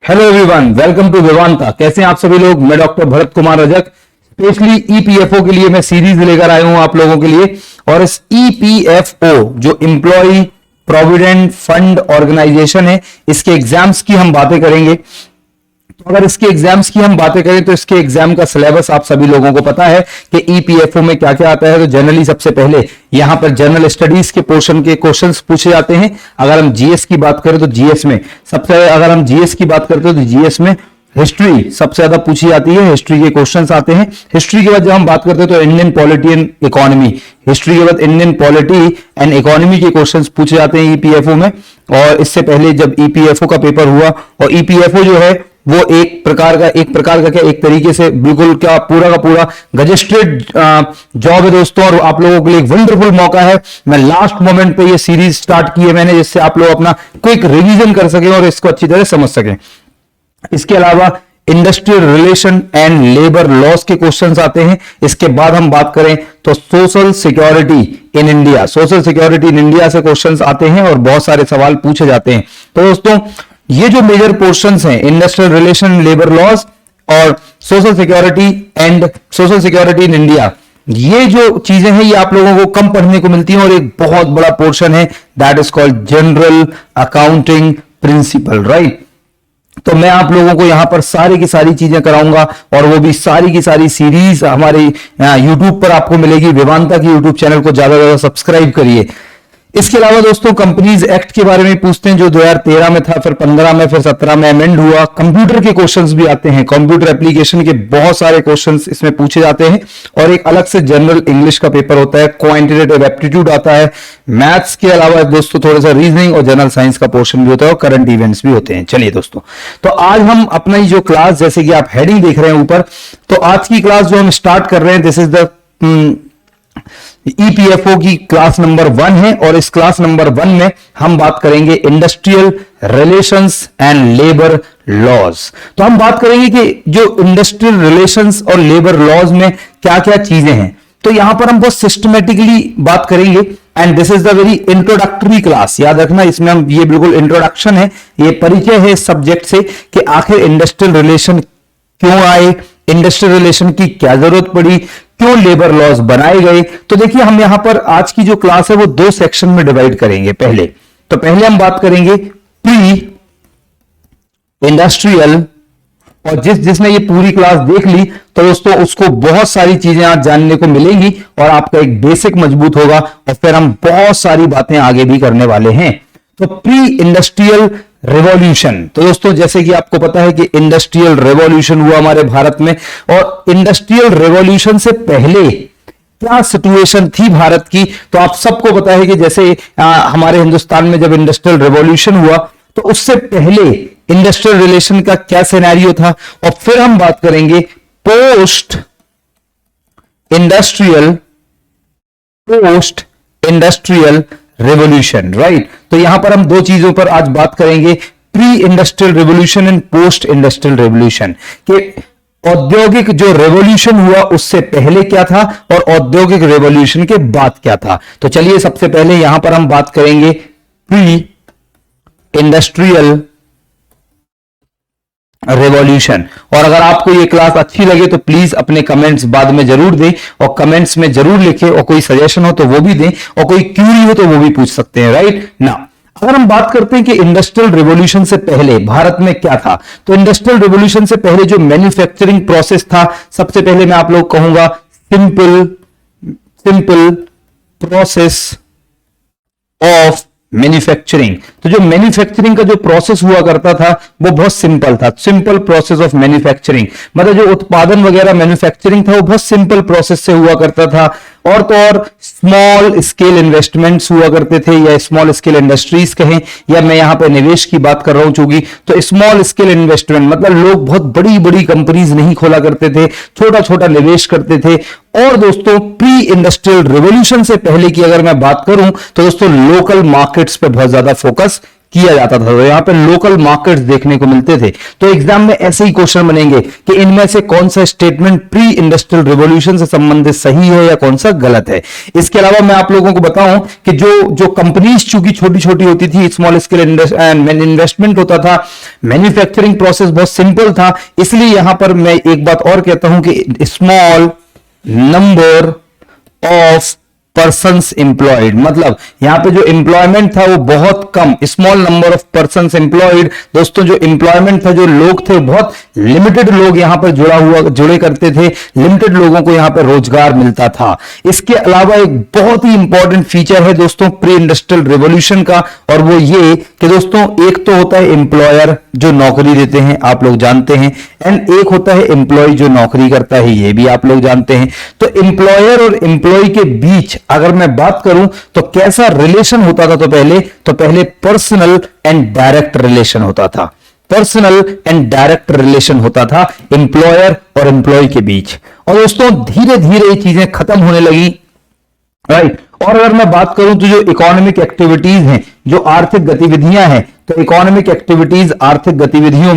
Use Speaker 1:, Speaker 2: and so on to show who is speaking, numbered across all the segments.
Speaker 1: Hello everyone, welcome to Vedanta. कैसे हैं आप सभी लोग। मैं doctor Bharat Kumar Rajak specially EPFO के लिए मैं सीरीज लेकर आया हूं आप लोगों के लिए। और इस ईपीएफओ जो एम्प्लॉय प्रोविडेंट फंड ऑर्गेनाइजेशन है, इसके एग्जाम्स की हम बातें करेंगे। तो अगर इसके एग्जाम्स की हम बातें करें तो इसके एग्जाम का सिलेबस आप सभी लोगों को पता है कि ईपीएफओ में क्या क्या आता है। तो जनरली सबसे पहले यहां पर जनरल स्टडीज के पोर्शन के क्वेश्चंस पूछे जाते हैं। अगर हम जीएस की बात करें तो जीएस में अगर हम जीएस की बात करते हैं तो जीएस में हिस्ट्री सबसे ज्यादा पूछी जाती है। हिस्ट्री के क्वेश्चंस आते हैं। हिस्ट्री के बाद जब हम बात करते हैं तो Indian polity and economy, history के बाद इंडियन पॉलिटी एंड इकोनॉमी के क्वेश्चंस पूछे जाते हैं ईपीएफओ में। और इससे पहले जब ईपीएफओ का पेपर हुआ, और ईपीएफओ जो है वो एक प्रकार का क्या एक तरीके से बिल्कुल क्या पूरा का पूरा गजेस्टेड जॉब है दोस्तों। और आप लोगों के लिए एक वंडरफुल मौका है। मैं लास्ट मोमेंट पे ये सीरीज स्टार्ट की है मैंने, जिससे आप लोग अपना क्विक रिवीजन कर सकें और इसको अच्छी तरह समझ सकें। इसके अलावा industrial relation and labour laws के क्वेश्चंस आते हैं। इसके बाद हम बात करें तो social security in India, social security in India से क्वेश्चंस आते हैं और बहुत सारे सवाल पूछे जाते हैं। तो दोस्तों ये जो मेजर पोर्शंस हैं, इंडस्ट्रियल रिलेशन, लेबर लॉस और सोशल सिक्योरिटी इन इंडिया, ये जो चीजें हैं ये आप लोगों को कम पढ़ने को मिलती हैं। और एक बहुत बड़ा पोर्शन है that is called general accounting principle, right. तो मैं आप लोगों को यहां पर सारी की सारी चीजें कराऊंगा और वो भी सारी की सारी सीरीज हमारे यूट्यूब पर आपको मिलेगी। वेदांता की यूट्यूब चैनल को ज्यादा से ज्यादा सब्सक्राइब करिए। इसके अलावा दोस्तों कंपनीज एक्ट के बारे में पूछते हैं जो 2013 में था, फिर 15 में, फिर 17 में अमेंड हुआ। कंप्यूटर के क्वेश्चंस भी आते हैं, कंप्यूटर एप्लीकेशन के बहुत सारे क्वेश्चंस इसमें पूछे जाते हैं। और एक अलग से जनरल इंग्लिश का पेपर होता है, क्वांटिटेटिव एप्टीट्यूड आता है। मैथ्स के अलावा दोस्तों थोड़ा सा रीजनिंग और जनरल साइंस का पोर्शन भी होता है और करंट इवेंट्स भी होते हैं। चलिए दोस्तों, तो आज हम अपना जो क्लास, जैसे कि आप हेडिंग देख रहे हैं ऊपर, तो आज की क्लास जो हम स्टार्ट कर रहे हैं दिस इज द ईपीएफओ की क्लास नंबर 1 है। और इस क्लास नंबर 1 में हम बात करेंगे industrial relations and labour laws. तो हम बात करेंगे कि जो इंडस्ट्रियल रिलेशंस और लेबर लॉज में क्या क्या चीजें हैं। तो यहां पर हम बहुत सिस्टमेटिकली बात करेंगे and this is the very introductory class. याद रखना, इसमें हम ये बिल्कुल इंट्रोडक्शन है, ये परिचय है इस सब्जेक्ट से कि आखिर इंडस्ट्रियल रिलेशन क्यों आए, इंडस्ट्रियल रिलेशन की क्या जरूरत पड़ी, क्यों लेबर लॉज बनाए गए। तो देखिए हम यहां पर आज की जो क्लास है वो 2 सेक्शन में डिवाइड करेंगे। पहले हम बात करेंगे प्री इंडस्ट्रियल, और जिसने ये पूरी क्लास देख ली तो दोस्तों उसको बहुत सारी चीजें आज जानने को मिलेंगी और आपका एक बेसिक मजबूत होगा। और फिर हम बहुत सारी बातें आगे भी करने वाले हैं। तो प्री इंडस्ट्रियल रेवोल्यूशन, तो दोस्तों जैसे कि आपको पता है कि इंडस्ट्रियल रेवोल्यूशन हुआ हमारे भारत में, और इंडस्ट्रियल रेवोल्यूशन से पहले क्या सिचुएशन थी भारत की। तो आप सबको पता है कि जैसे हमारे हिंदुस्तान में जब इंडस्ट्रियल रेवोल्यूशन हुआ तो उससे पहले इंडस्ट्रियल रिलेशन का क्या सिनेरियो था। और फिर हम बात करेंगे पोस्ट इंडस्ट्रियल रेवोल्यूशन, राइट। तो यहां पर हम 2 चीजों पर आज बात करेंगे, pre industrial revolution and post industrial revolution, के औद्योगिक जो रेवोल्यूशन हुआ उससे पहले क्या था और औद्योगिक रेवोल्यूशन के बाद क्या था। तो चलिए सबसे पहले यहां पर हम बात करेंगे प्री इंडस्ट्रियल रेवोल्यूशन। और अगर आपको ये क्लास अच्छी लगे तो प्लीज अपने कमेंट्स बाद में जरूर दें और कमेंट्स में जरूर लिखें, और कोई सजेशन हो तो वो भी दें, और कोई क्यूरी हो तो वो भी पूछ सकते हैं, राइट ना। अगर हम बात करते हैं कि इंडस्ट्रियल रिवॉल्यूशन से पहले भारत में क्या था, तो इंडस्ट्रियल रिवॉल्यूशन से पहले जो मैन्युफैक्चरिंग प्रोसेस था, सबसे पहले मैं आप लोग कहूंगा सिंपल प्रोसेस ऑफ मैन्युफैक्चरिंग। तो जो मैन्युफैक्चरिंग का जो प्रोसेस हुआ करता था वो बहुत सिंपल था, सिंपल प्रोसेस ऑफ मैन्युफैक्चरिंग। मतलब जो उत्पादन वगैरह मैन्युफैक्चरिंग था वो बहुत सिंपल प्रोसेस से हुआ करता था। और तो और स्मॉल स्केल इन्वेस्टमेंट्स हुआ करते थे, या स्मॉल स्केल इंडस्ट्रीज कहें, या मैं यहां पे निवेश की बात कर रहा हूं चूंकि, तो स्मॉल स्केल इन्वेस्टमेंट मतलब लोग बहुत बड़ी बड़ी कंपनीज नहीं खोला करते थे, छोटा छोटा निवेश करते थे। और दोस्तों प्री इंडस्ट्रियल रिवॉल्यूशन से पहले की अगर मैं बात करूं तो दोस्तों लोकल मार्केट्स पे बहुत ज्यादा फोकस किया जाता था। तो यहाँ पे लोकल मार्केट्स देखने को मिलते थे। तो एग्जाम में ऐसे ही क्वेश्चन बनेंगे कि इनमें से कौन सा स्टेटमेंट प्री इंडस्ट्रियल रिवॉल्यूशन से संबंधित सही है या कौन सा गलत है। इसके अलावा मैं आप लोगों को बताऊं कि जो कंपनीज चूंकि छोटी छोटी होती थी, स्मॉल स्केल इन्वेस्टमेंट होता था, मैन्युफैक्चरिंग प्रोसेस बहुत सिंपल था, इसलिए यहां पर मैं एक बात और कहता हूं कि small number of persons employed, मतलब यहां पे जो एम्प्लॉयमेंट था वो बहुत कम, small number of persons employed. दोस्तों जो एम्प्लॉयमेंट था, जो लोग थे, बहुत लिमिटेड लोग यहां पर जुड़े करते थे, लिमिटेड लोगों को यहां पर रोजगार मिलता था। इसके अलावा एक बहुत ही इंपॉर्टेंट फीचर है दोस्तों प्री इंडस्ट्रियल रिवॉल्यूशन का, और वो ये कि दोस्तों एक तो होता है एम्प्लॉयर जो नौकरी देते हैं, आप लोग जानते हैं, एंड एक होता है एम्प्लॉय जो नौकरी करता है, ये भी आप लोग जानते हैं। तो एम्प्लॉयर और एम्प्लॉय के बीच अगर मैं बात करूं तो कैसा रिलेशन होता था, तो पहले पर्सनल एंड डायरेक्ट रिलेशन होता था, पर्सनल एंड डायरेक्ट रिलेशन होता था एम्प्लॉयर और एम्प्लॉय के बीच। और दोस्तों धीरे धीरे ये चीजें खत्म होने लगी, राइट। और अगर मैं बात करूं तो जो इकोनॉमिक एक्टिविटीज हैं, जो आर्थिक गतिविधियां हैं, तो इकोनॉमिक एक्टिविटीज आर्थिक गतिविधियों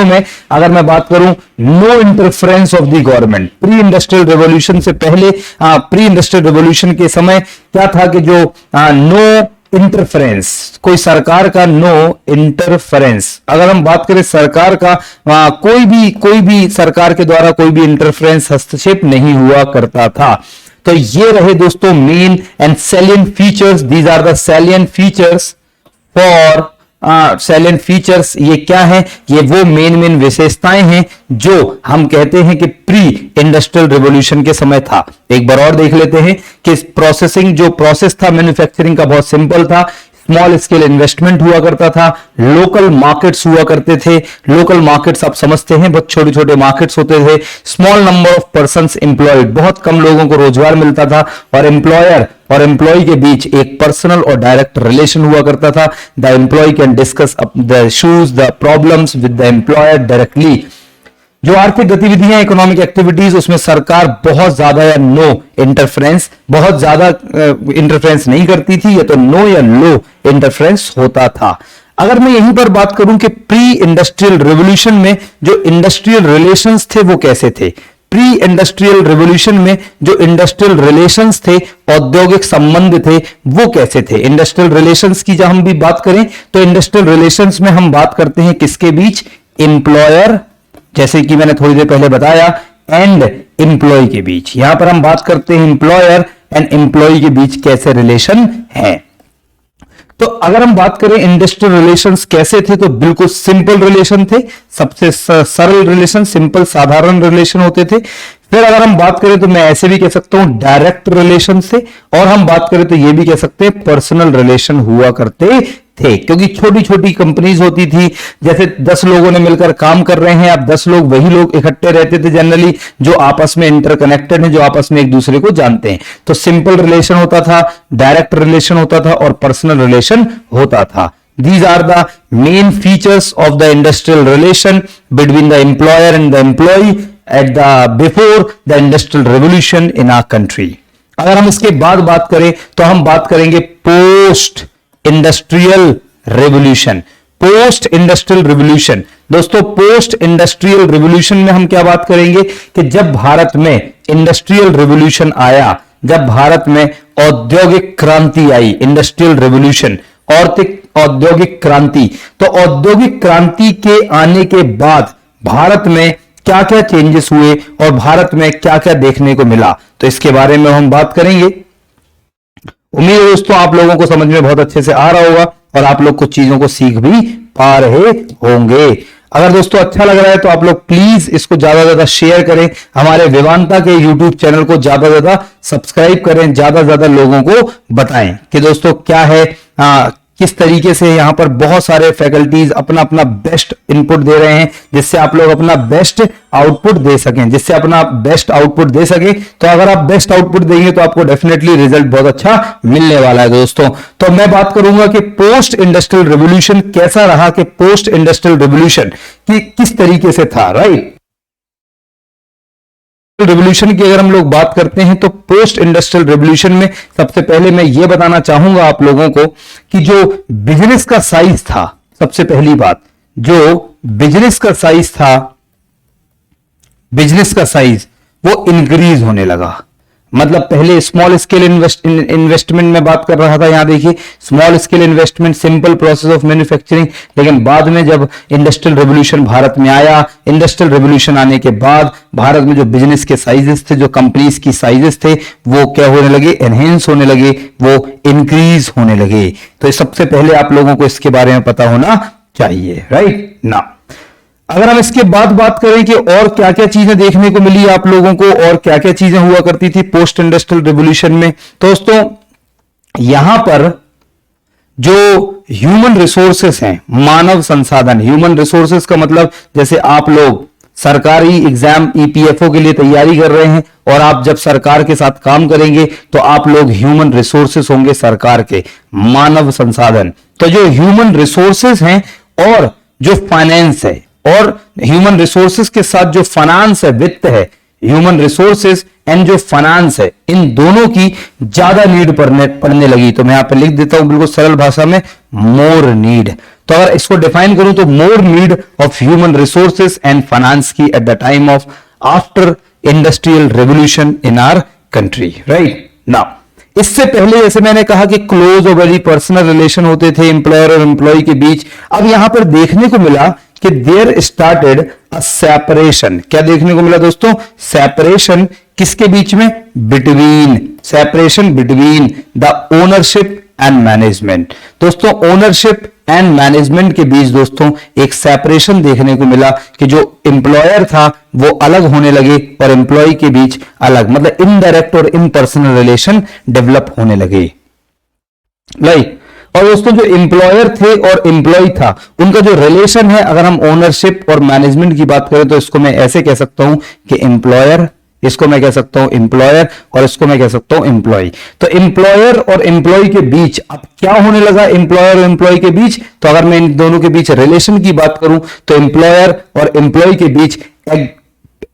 Speaker 1: में अगर मैं बात करूं, no interference of the government. Pre industrial revolution से पहले, प्री इंडस्ट्रियल रिवॉल्यूशन के समय क्या था कि जो नो इंटरफेरेंस, कोई सरकार का नो इंटरफेरेंस, अगर हम बात करें सरकार का, कोई भी सरकार के द्वारा कोई भी इंटरफेरेंस, हस्तक्षेप नहीं हुआ करता था। तो ये रहे दोस्तों main and salient features, these are the salient features for salient features. ये क्या है, ये वो मेन विशेषताएं हैं जो हम कहते हैं कि प्री इंडस्ट्रियल रिवॉल्यूशन के समय था। एक बार और देख लेते हैं कि जो प्रोसेस था मैन्युफैक्चरिंग का, बहुत सिंपल था, स्मॉल स्केल इन्वेस्टमेंट हुआ करता था, लोकल मार्केट्स हुआ करते थे। लोकल मार्केट्स आप समझते हैं, बहुत छोटे छोटे मार्केट्स होते थे। Small number of persons employed, बहुत कम लोगों को रोजगार मिलता था, और एम्प्लॉयर और एम्प्लॉय के बीच एक पर्सनल और डायरेक्ट रिलेशन हुआ करता था। The employ can discuss the issues, the problems with the employer directly. जो आर्थिक गतिविधियां, इकोनॉमिक एक्टिविटीज, उसमें सरकार बहुत ज्यादा या नो इंटरफेरेंस, बहुत ज्यादा इंटरफेरेंस नहीं करती थी, या तो नो या लो इंटरफेरेंस होता था। अगर मैं यहीं पर बात करूं कि प्री इंडस्ट्रियल रिवॉल्यूशन में जो इंडस्ट्रियल रिलेशंस थे वो कैसे थे, प्री इंडस्ट्रियल रिवॉल्यूशन में जो इंडस्ट्रियल रिलेशंस थे, औद्योगिक संबंध थे, वो कैसे थे। इंडस्ट्रियल रिलेशंस की जब हम भी बात करें तो इंडस्ट्रियल रिलेशंस में हम बात करते हैं किसके बीच, एम्प्लॉयर, जैसे कि मैंने थोड़ी देर पहले बताया, एंड एम्प्लॉय के बीच। यहां पर हम बात करते हैं एम्प्लॉयर एंड एम्प्लॉय के बीच कैसे रिलेशन है। तो अगर हम बात करें इंडस्ट्रियल रिलेशंस कैसे थे, तो बिल्कुल सिंपल रिलेशन थे, सबसे सरल रिलेशन, सिंपल साधारण रिलेशन होते थे। फिर अगर हम बात करें तो मैं ऐसे भी कह सकता हूं डायरेक्ट रिलेशन से, और हम बात करें तो ये भी कह सकते हैं पर्सनल रिलेशन हुआ करते थे, क्योंकि छोटी छोटी कंपनीज होती थी, जैसे 10 लोगों ने मिलकर काम कर रहे हैं, अब 10 लोग, वही लोग इकट्ठे रहते थे जनरली, जो आपस में इंटरकनेक्टेड हैं, जो आपस में एक दूसरे को जानते हैं। तो सिंपल रिलेशन होता था, डायरेक्ट रिलेशन होता था, और पर्सनल रिलेशन होता था। These are the main features of the industrial relation between the employer and the employee at the before the industrial revolution in our country. अगर हम इसके बाद बात करें तो हम बात करेंगे post industrial revolution. Post industrial revolution, दोस्तों पोस्ट इंडस्ट्रियल रिवोल्यूशन में हम क्या बात करेंगे कि जब भारत में इंडस्ट्रियल रिवोल्यूशन आया, जब भारत में औद्योगिक क्रांति आई, इंडस्ट्रियल रिवोल्यूशन, औद्योगिक क्रांति, तो औद्योगिक क्रांति के आने के बाद भारत में क्या क्या चेंजेस हुए और भारत में क्या क्या देखने को मिला, तो इसके बारे में हम बात करेंगे। उम्मीद है दोस्तों आप लोगों को समझ में बहुत अच्छे से आ रहा होगा और आप लोग कुछ चीजों को सीख भी पा रहे होंगे। अगर दोस्तों अच्छा लग रहा है तो आप लोग प्लीज इसको ज्यादा ज्यादा शेयर करें, हमारे वेदांता के यूट्यूब चैनल को ज्यादा ज्यादा सब्सक्राइब करें, ज्यादा ज्यादा लोगों को बताएं कि दोस्तों क्या है, किस तरीके से यहां पर बहुत सारे फैकल्टीज अपना अपना बेस्ट इनपुट दे रहे हैं, जिससे आप लोग अपना बेस्ट आउटपुट दे सकें, तो अगर आप बेस्ट आउटपुट देंगे तो आपको डेफिनेटली रिजल्ट बहुत अच्छा मिलने वाला है दोस्तों। तो मैं बात करूंगा कि पोस्ट इंडस्ट्रियल रिवोल्यूशन कैसा रहा, कि पोस्ट इंडस्ट्रियल रिवोल्यूशन किस तरीके से था, राइट। रेवोल्यूशन की अगर हम लोग बात करते हैं तो पोस्ट इंडस्ट्रियल रेवोल्यूशन में सबसे पहले मैं यह बताना चाहूंगा आप लोगों को कि जो बिजनेस का साइज था, सबसे पहली बात, जो बिजनेस का साइज था, बिजनेस का साइज वो इंक्रीज होने लगा। मतलब पहले स्मॉल स्केल इन्वेस्टमेंट में बात कर रहा था, यहां देखिए small scale investment, simple process of manufacturing, लेकिन बाद में जब इंडस्ट्रियल रेवोल्यूशन भारत में आया, इंडस्ट्रियल रेवोल्यूशन आने के बाद भारत में जो बिजनेस के साइजेस थे, जो कंपनीज की साइजेस थे, वो क्या होने लगे, एनहेंस होने लगे, वो इंक्रीज होने लगे। तो सबसे पहले आप लोगों को इसके बारे में पता होना चाहिए, राइट ना। अगर हम इसके बाद बात करें कि और क्या क्या चीजें देखने को मिली आप लोगों को और क्या क्या चीजें हुआ करती थी पोस्ट इंडस्ट्रियल रिवोल्यूशन में, तो दोस्तों यहां पर जो ह्यूमन रिसोर्सेस हैं, मानव संसाधन, ह्यूमन रिसोर्सेस का मतलब जैसे आप लोग सरकारी एग्जाम ईपीएफओ के लिए तैयारी कर रहे हैं और आप जब सरकार के साथ काम करेंगे तो आप लोग ह्यूमन रिसोर्सेस होंगे, सरकार के मानव संसाधन। तो जो ह्यूमन रिसोर्सेस हैं और जो फाइनेंस है, और ह्यूमन रिसोर्सेस के साथ जो फाइनेंस है, वित्त है, ह्यूमन रिसोर्सेस एंड जो फाइनेंस है, इन दोनों की ज्यादा नीड पड़ने लगी। तो मैं यहां पे लिख देता हूं बिल्कुल सरल भाषा में, मोर नीड। तो अगर इसको डिफाइन करूं तो more need of human resources and finance की at the time of after industrial revolution in our country, right now. इससे पहले जैसे मैंने कहा कि क्लोज और वेरी पर्सनल रिलेशन होते थे एम्प्लॉयर और एम्प्लॉय के बीच। अब यहां पर देखने को मिला कि देयर स्टार्टेड अ सेपरेशन। क्या देखने को मिला दोस्तों? सेपरेशन किसके बीच में? Between, separation between the ownership and management. दोस्तों ओनरशिप एंड मैनेजमेंट के बीच दोस्तों एक सेपरेशन देखने को मिला कि जो एम्प्लॉयर था वो अलग होने लगे और एम्प्लॉय के बीच अलग, मतलब इनडायरेक्ट और इम्पर्सनल रिलेशन डेवलप होने लगे, राइट। और दोस्तों जो एम्प्लॉयर थे और एम्प्लॉय था उनका जो रिलेशन है, अगर हम ओनरशिप और मैनेजमेंट की बात करें तो इसको मैं ऐसे कह सकता हूं कि एम्प्लॉयर, इसको मैं कह सकता हूं एम्प्लॉयर और इसको मैं कह सकता हूं एम्प्लॉय। तो एम्प्लॉयर और एम्प्लॉय के बीच अब क्या होने लगा? एम्प्लॉयर और एम्प्लॉय के बीच, तो अगर मैं इन दोनों के बीच रिलेशन की बात करूं तो एम्प्लॉयर और एम्प्लॉय के बीच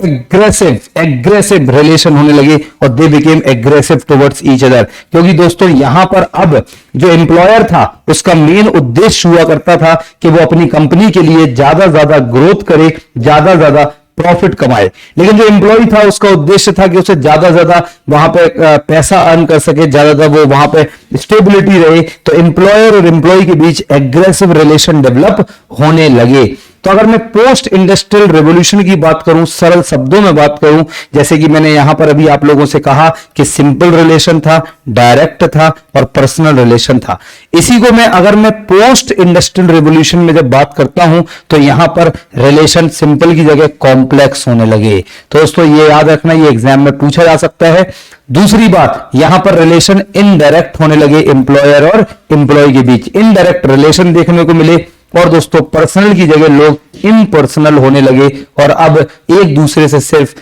Speaker 1: एग्रेसिव रिलेशन होने लगे और they became aggressive towards each other. क्योंकि दोस्तों यहां पर अब जो एम्प्लॉयर था उसका मेन उद्देश्य हुआ करता था कि वो अपनी कंपनी के लिए ज्यादा ग्रोथ करे, ज्यादा प्रॉफिट कमाए, लेकिन जो एम्प्लॉय था उसका उद्देश्य था कि उसे ज्यादा वहां पे पैसा अर्न कर सके, ज्यादा वो वहां पे स्टेबिलिटी रहे। तो एम्प्लॉयर और एम्प्लॉय के बीच एग्रेसिव रिलेशन डेवलप होने लगे। तो अगर मैं पोस्ट इंडस्ट्रियल रेवोल्यूशन की बात करूं, सरल शब्दों में बात करूं, जैसे कि मैंने यहां पर अभी आप लोगों से कहा कि सिंपल रिलेशन था, डायरेक्ट था और पर्सनल रिलेशन था। इसी को अगर मैं पोस्ट इंडस्ट्रियल रेवोल्यूशन में जब बात करता हूं तो यहां पर रिलेशन सिंपल की जगह कॉम्प्लेक्स होने लगे। तो दोस्तों ये याद रखना, ये एग्जाम में पूछा जा सकता है। दूसरी बात, यहां पर रिलेशन इनडायरेक्ट होने लगे एम्प्लॉयर और एम्प्लॉय के बीच, इनडायरेक्ट रिलेशन देखने को मिले। और दोस्तों पर्सनल की जगह लोग इम्पर्सनल होने लगे और अब एक दूसरे से सिर्फ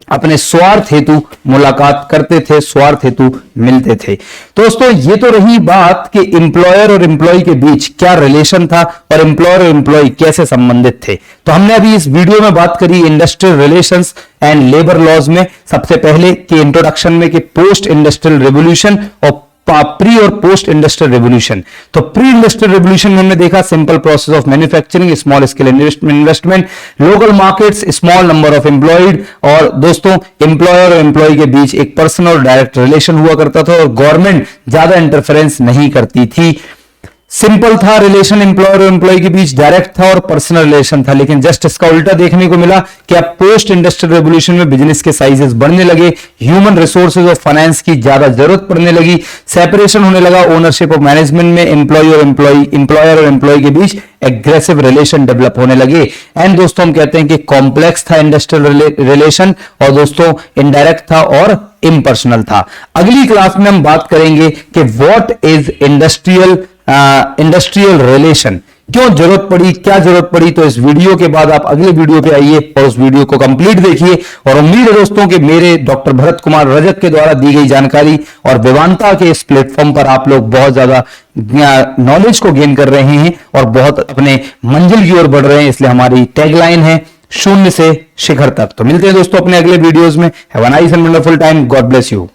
Speaker 1: अपने स्वार्थ हेतु मुलाकात करते थे, स्वार्थ हेतु मिलते थे। दोस्तों ये तो रही बात कि एम्प्लॉयर और एम्प्लॉय के बीच क्या रिलेशन था और एम्प्लॉयर और एम्प्लॉय कैसे संबंधित थे। तो हमने अभी इस वीडियो में बात करी industrial relations and labour laws में, सबसे पहले कि इंट्रोडक्शन में कि पोस्ट इंडस्ट्रियल रेवोल्यूशन और प्री और पोस्ट इंडस्ट्रियल रेवोल्यूशन। तो प्री इंडस्ट्रियल रेवोल्यूशन में हमने देखा simple process of manufacturing, small scale investment, local markets, small number of employed, और दोस्तों एम्प्लॉयर और एम्प्लॉय के बीच एक पर्सनल और डायरेक्ट रिलेशन हुआ करता था और गवर्नमेंट ज्यादा इंटरफेरेंस नहीं करती थी। सिंपल था रिलेशन एम्प्लॉयर और एम्प्लॉय के बीच, डायरेक्ट था और पर्सनल रिलेशन था। लेकिन जस्ट इसका उल्टा देखने को मिला कि अब पोस्ट इंडस्ट्रियल रेवोल्यूशन में बिजनेस के साइजेस बढ़ने लगे, ह्यूमन रिसोर्सेज और फाइनेंस की ज्यादा जरूरत पड़ने लगी, सेपरेशन होने लगा ओनरशिप और मैनेजमेंट में, एम्प्लॉयर और एम्प्लॉय के बीच एग्रेसिव रिलेशन डेवलप होने लगे। एंड दोस्तों हम कहते हैं कि कॉम्प्लेक्स था इंडस्ट्रियल रिलेशन और दोस्तों इनडायरेक्ट था और इम्पर्सनल था। अगली क्लास में हम बात करेंगे कि व्हाट इज इंडस्ट्रियल रिलेशन, क्यों जरूरत पड़ी, क्या जरूरत पड़ी। तो इस वीडियो के बाद आप अगले वीडियो पे आइए और उस वीडियो को कंप्लीट देखिए। और उम्मीद है दोस्तों कि मेरे डॉक्टर भरत कुमार रजक के द्वारा दी गई जानकारी और वेदांता के इस प्लेटफॉर्म पर आप लोग बहुत ज्यादा नॉलेज को गेन कर रहे हैं और बहुत अपने मंजिल की ओर बढ़ रहे हैं। इसलिए हमारी टैगलाइन है शून्य से शिखर तक। तो मिलते हैं दोस्तों अपने अगले वीडियोस में। Have a nice and wonderful time. God bless you.